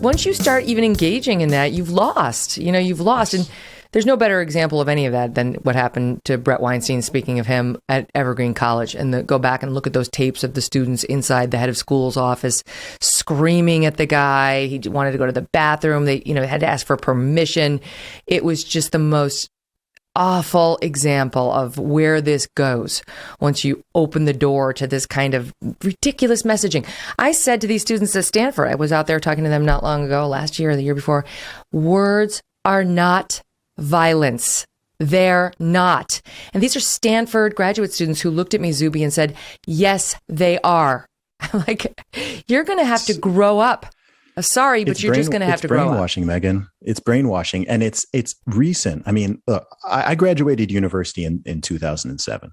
once you start even engaging in that, you've lost. You've lost. And there's no better example of any of that than what happened to Brett Weinstein, speaking of him, at Evergreen College. And go back and look at those tapes of the students inside the head of school's office screaming at the guy. He wanted to go to the bathroom. They, had to ask for permission. It was just the most awful example of where this goes once you open the door to this kind of ridiculous messaging. I said to these students at Stanford, I was out there talking to them not long ago, last year or the year before, words are not violence. They're not. And these are Stanford graduate students who looked at me, Zuby, and said, yes, they are. I'm like, you're going to have to grow up. Sorry, but you're just going to have to grow up. It's brainwashing, Megyn. It's brainwashing. And it's recent. I mean, look, I graduated university in 2007,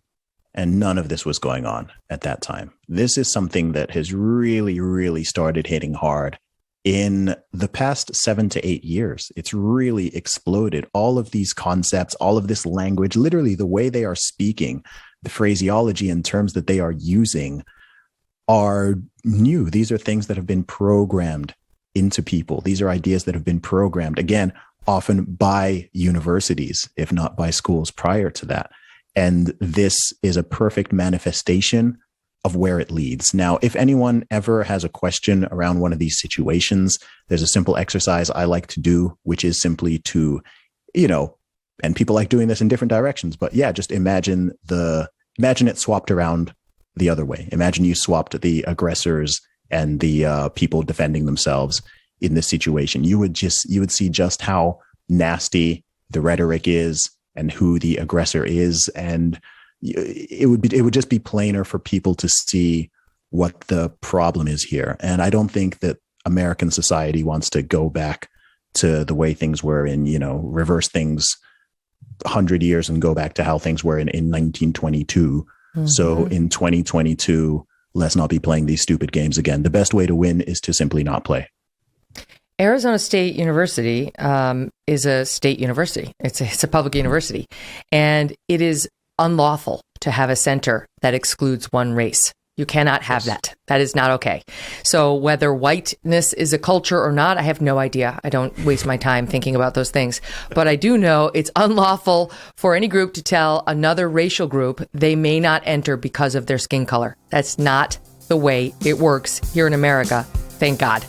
and none of this was going on at that time. This is something that has really, really started hitting hard in the past 7 to 8 years. It's really exploded. All of these concepts, all of this language, literally the way they are speaking, the phraseology and terms that they are using are new. These are things that have been programmed into people. These are ideas that have been programmed, again, often by universities, if not by schools prior to that. And this is a perfect manifestation of where it leads. Now, if anyone ever has a question around one of these situations, there's a simple exercise I like to do, which is simply to, and people like doing this in different directions, but yeah, just imagine it swapped around the other way. Imagine you swapped the aggressors and the people defending themselves in this situation. You would see just how nasty the rhetoric is and who the aggressor is, and it would just be plainer for people to see what the problem is here. And I don't think that American society wants to go back to the way things were reverse things 100 years and go back to how things were in 1922. Mm-hmm. So in 2022, let's not be playing these stupid games again. The best way to win is to simply not play. Arizona State University is a state university. It's a public university. And it is unlawful to have a center that excludes one race. You cannot have that. That is not okay. So whether whiteness is a culture or not, I have no idea. I don't waste my time thinking about those things. But I do know it's unlawful for any group to tell another racial group they may not enter because of their skin color. That's not the way it works here in America. Thank God.